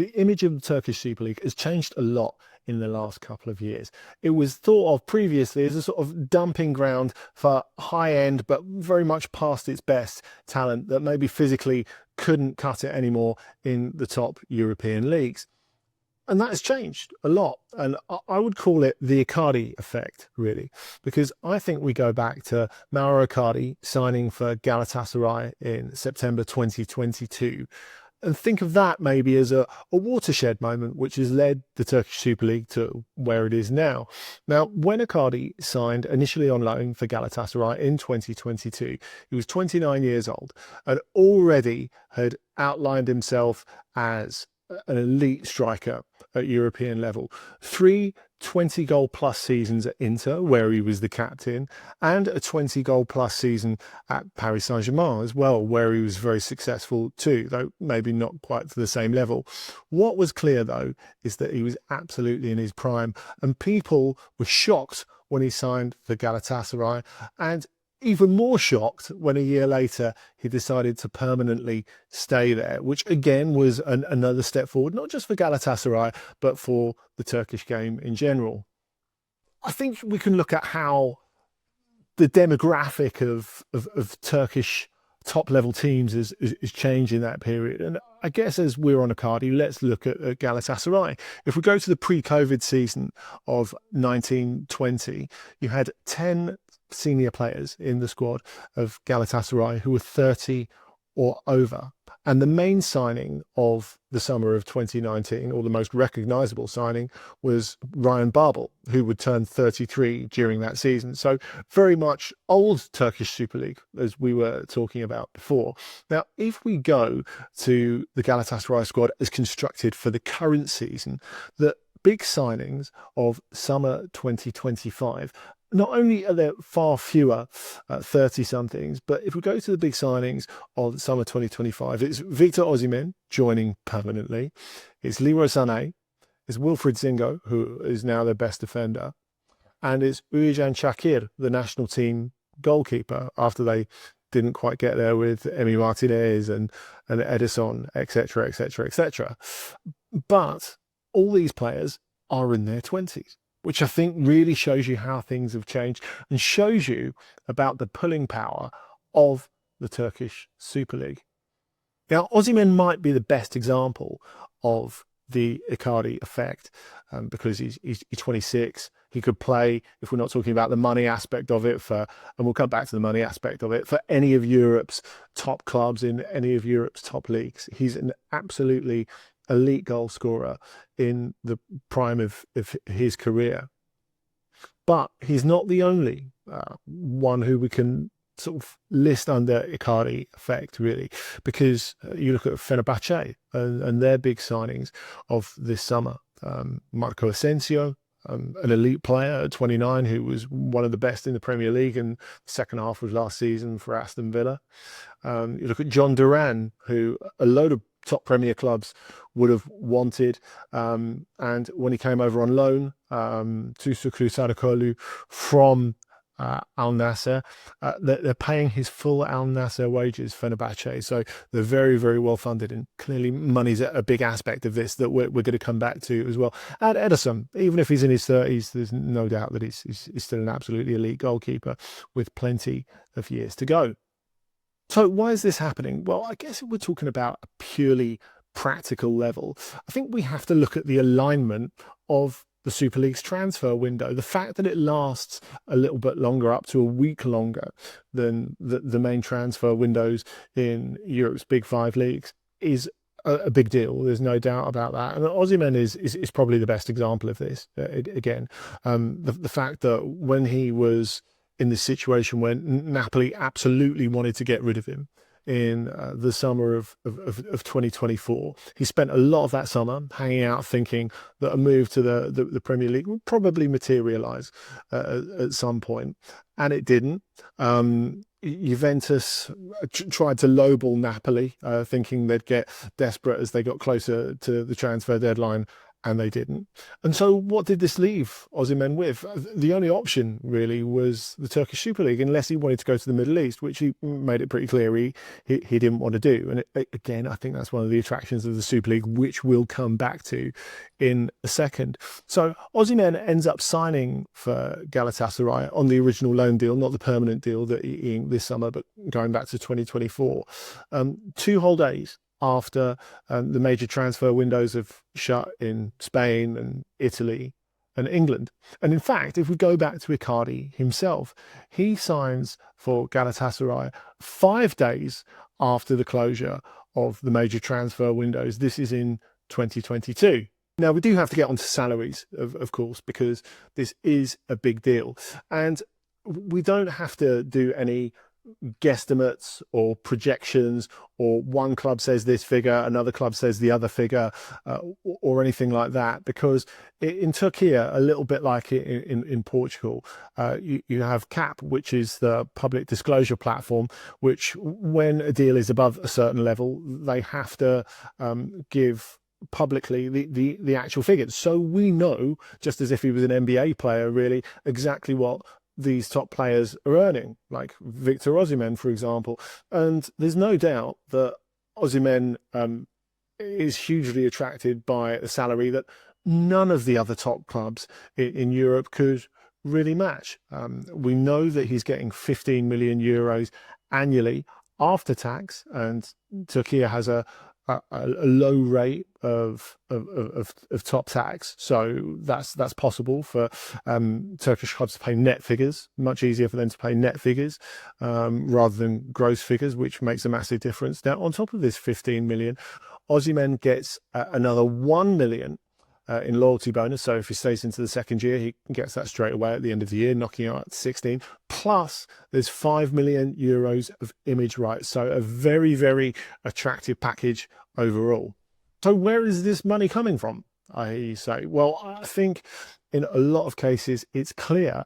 the image of the Turkish Super League has changed a lot in the last couple of years. It was thought of previously as a sort of dumping ground for high end, but very much past its best talent that maybe physically couldn't cut it anymore in the top European leagues. And that has changed a lot. And I would call it the Icardi effect, really, because I think we go back to Mauro Icardi signing for Galatasaray in September 2022 and think of that maybe as a watershed moment, which has led the Turkish Super League to where it is now. Now, when Icardi signed initially on loan for Galatasaray in 2022, he was 29 years old and already had outlined himself as an elite striker at European level. 3 20-goal plus seasons at Inter, where he was the captain, and a 20-goal plus season at Paris Saint-Germain as well, where he was very successful too, though maybe not quite to the same level. What was clear, though, is that he was absolutely in his prime, and people were shocked when he signed for Galatasaray, and even more shocked when a year later he decided to permanently stay there, which again was another step forward, not just for Galatasaray, but for the Turkish game in general. I think we can look at how the demographic of Turkish top-level teams is changed in that period. And I guess as we're on Icardi, let's look at Galatasaray. If we go to the pre-COVID season of 1920, you had 10 senior players in the squad of Galatasaray who were 30 or over. And the main signing of the summer of 2019, or the most recognisable signing, was Ryan Babel, who would turn 33 during that season. So very much old Turkish Super League, as we were talking about before. Now, if we go to the Galatasaray squad as constructed for the current season, the big signings of summer 2025, not only are there far fewer 30-somethings, but if we go to the big signings of summer 2025, it's Victor Osimhen joining permanently. It's Leroy Sané. It's Wilfried Zingo, who is now their best defender. And it's Uğurcan Çakır, the national team goalkeeper, after they didn't quite get there with Emi Martinez and Edison, etc., etc., etc. But all these players are in their 20s. Which I think really shows you how things have changed and shows you about the pulling power of the Turkish Super League. Now, Osimhen might be the best example of the Icardi effect because he's 26. He could play, if we're not talking about the money aspect of it, and we'll come back to the money aspect of it, for any of Europe's top clubs in any of Europe's top leagues. He's an absolutely elite goal scorer in the prime of his career. But he's not the only one who we can sort of list under Icardi effect, really, because you look at Fenerbahce and their big signings of this summer. Marco Asensio, an elite player at 29 who was one of the best in the Premier League in the second half of last season for Aston Villa. You look at John Duran, who a load of top Premier clubs would have wanted, and when he came over on loan to Şükrü Saracoğlu from Al Nassr, they're paying his full Al Nassr wages, Fenerbahce, so they're very, very well funded, and clearly money's a big aspect of this that we're going to come back to as well. And Edison, even if he's in his 30s, there's no doubt that he's still an absolutely elite goalkeeper with plenty of years to go. So why is this happening? Well, I guess if we're talking about a purely practical level, I think we have to look at the alignment of the Super League's transfer window. The fact that it lasts a little bit longer, up to a week longer than the main transfer windows in Europe's big five leagues, is a big deal. There's no doubt about that. And Osimhen is probably the best example of this. Again, the fact that when he was in this situation when Napoli absolutely wanted to get rid of him in the summer of 2024. He spent a lot of that summer hanging out thinking that a move to the Premier League would probably materialise at some point, and it didn't. Juventus tried to lowball Napoli, thinking they'd get desperate as they got closer to the transfer deadline, and they didn't. And so what did this leave Osimhen with? The only option really was the Turkish Super League, unless he wanted to go to the Middle East, which he made it pretty clear he didn't want to do. And again, I think that's one of the attractions of the Super League, which we'll come back to in a second. So Osimhen ends up signing for Galatasaray on the original loan deal, not the permanent deal that he inked this summer, but going back to 2024. 2 whole days after the major transfer windows have shut in Spain and Italy and England. And in fact, if we go back to Icardi himself, he signs for Galatasaray 5 days after the closure of the major transfer windows. This is in 2022. Now, we do have to get onto salaries, of course, because this is a big deal. And we don't have to do any guesstimates or projections, or one club says this figure, another club says the other figure, or anything like that, because in Turkey, a little bit like in Portugal, you have CAP, which is the public disclosure platform, which when a deal is above a certain level, they have to give publicly the actual figures, so we know, just as if he was an NBA player, really exactly what these top players are earning, like Victor Osimhen, for example. And there's no doubt that Osimhen is hugely attracted by a salary that none of the other top clubs in Europe could really match. We know that he's getting 15 million euros annually after tax, and Turkey has a low rate of top tax, so that's possible for Turkish clubs to pay net figures. Much easier for them to pay net figures rather than gross figures, which makes a massive difference. Now, on top of this 15 million, Osimhen gets another 1 million in loyalty bonus. So if he stays into the second year, he gets that straight away at the end of the year, knocking out at 16. Plus, there's 5 million euros of image rights. So a very, very attractive package overall. So where is this money coming from, I say? Well, I think in a lot of cases, it's clear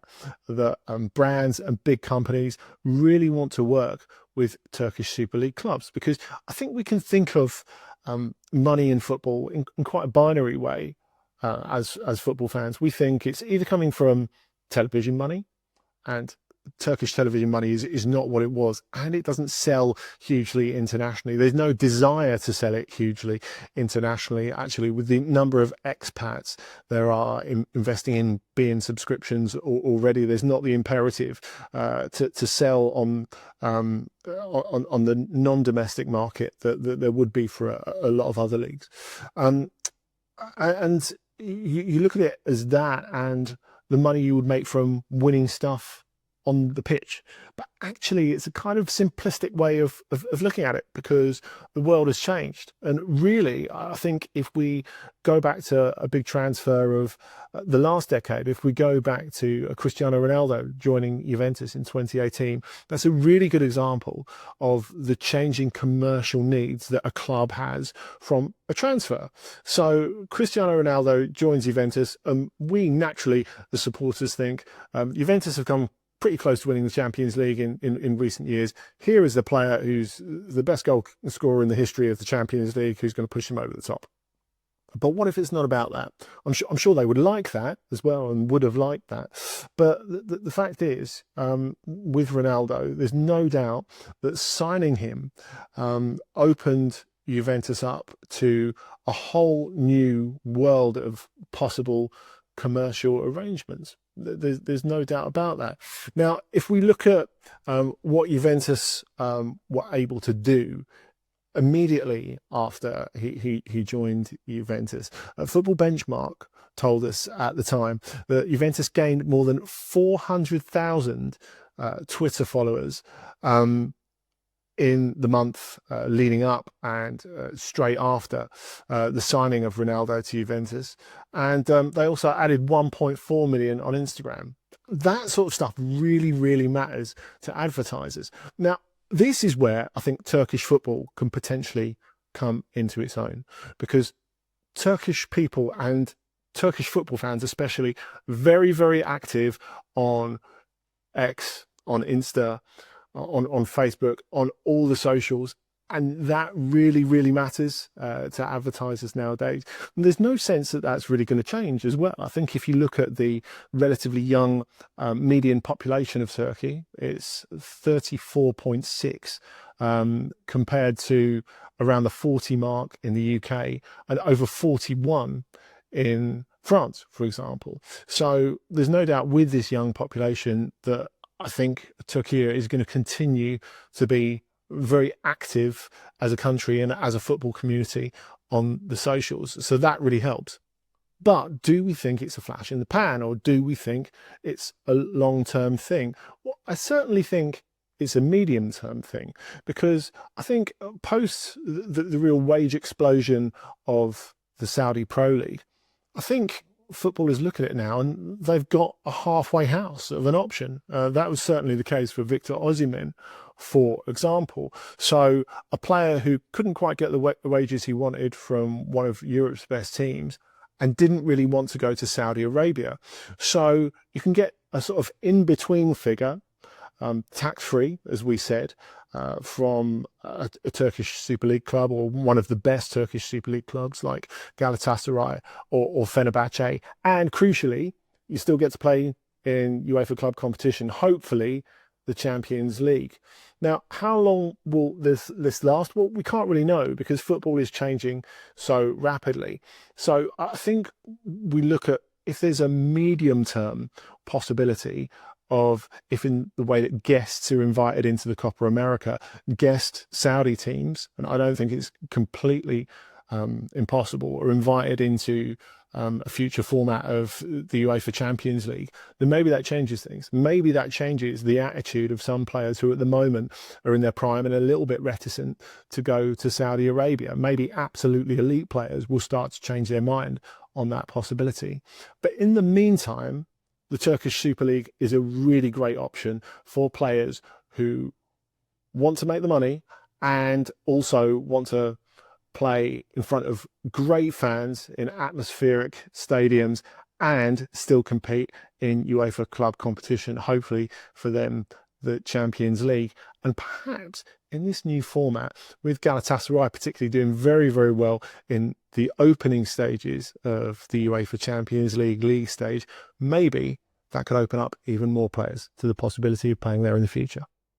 that brands and big companies really want to work with Turkish Super League clubs, because I think we can think of money in football in quite a binary way. As football fans, we think it's either coming from television money, and Turkish television money is not what it was, and it doesn't sell hugely internationally. There's no desire to sell it hugely internationally. Actually, with the number of expats there are investing in beIN subscriptions already, there's not the imperative to sell on the non-domestic market that there would be for a lot of other leagues. And you look at it as that, and the money you would make from winning stuff on the pitch. But actually, it's a kind of simplistic way of looking at it, because the world has changed. And really, I think if we go back to a big transfer of the last decade, if we go back to Cristiano Ronaldo joining Juventus in 2018, that's a really good example of the changing commercial needs that a club has from a transfer. So Cristiano Ronaldo joins Juventus, and we naturally, the supporters, think Juventus have come pretty close to winning the Champions League in recent years. Here is the player who's the best goal scorer in the history of the Champions League, who's going to push him over the top. But what if it's not about that? I'm sure they would like that as well, and would have liked that. But the fact is, with Ronaldo, there's no doubt that signing him opened Juventus up to a whole new world of possible commercial arrangements. There's no doubt about that. Now, if we look at what Juventus were able to do immediately after he joined Juventus, Football Benchmark told us at the time that Juventus gained more than 400,000 Twitter followers in the month leading up and straight after the signing of Ronaldo to Juventus. And they also added 1.4 million on Instagram. That sort of stuff really, really matters to advertisers. Now, this is where I think Turkish football can potentially come into its own, because Turkish people, and Turkish football fans especially, very, very active on X, on Insta, on Facebook, on all the socials, And that really, really matters to advertisers nowadays. And there's no sense that that's really going to change as well. I think if you look at the relatively young median population of Turkey, it's 34.6 compared to around the 40 mark in the UK and over 41 in France, for example. So there's no doubt with this young population that I think Turkey is going to continue to be very active as a country and as a football community on the socials. So that really helps. But do we think it's a flash in the pan, or do we think it's a long-term thing? Well, I certainly think it's a medium-term thing, because I think post the real wage explosion of the Saudi Pro League, I think footballers look at it now and they've got a halfway house of an option. That was certainly the case for Victor Osimhen, for example. So a player who couldn't quite get the wages he wanted from one of Europe's best teams and didn't really want to go to Saudi Arabia. So you can get a sort of in-between figure, tax-free, as we said, from a Turkish Super League club, or one of the best Turkish Super League clubs like Galatasaray or Fenerbahce. And crucially, you still get to play in UEFA club competition, hopefully the Champions League. Now, how long will this last? Well, we can't really know, because football is changing so rapidly. So I think we look at if there's a medium-term possibility of, if in the way that guests are invited into the Copa America, guest Saudi teams, and I don't think it's completely impossible, are invited into a future format of the UEFA Champions League, then maybe that changes things. Maybe that changes the attitude of some players who at the moment are in their prime and a little bit reticent to go to Saudi Arabia. Maybe absolutely elite players will start to change their mind on that possibility. But in the meantime, the Turkish Super League is a really great option for players who want to make the money and also want to play in front of great fans in atmospheric stadiums and still compete in UEFA club competition, hopefully for them the Champions League. And perhaps in this new format, with Galatasaray particularly doing very, very well in the opening stages of the UEFA Champions League stage, maybe that could open up even more players to the possibility of playing there in the future.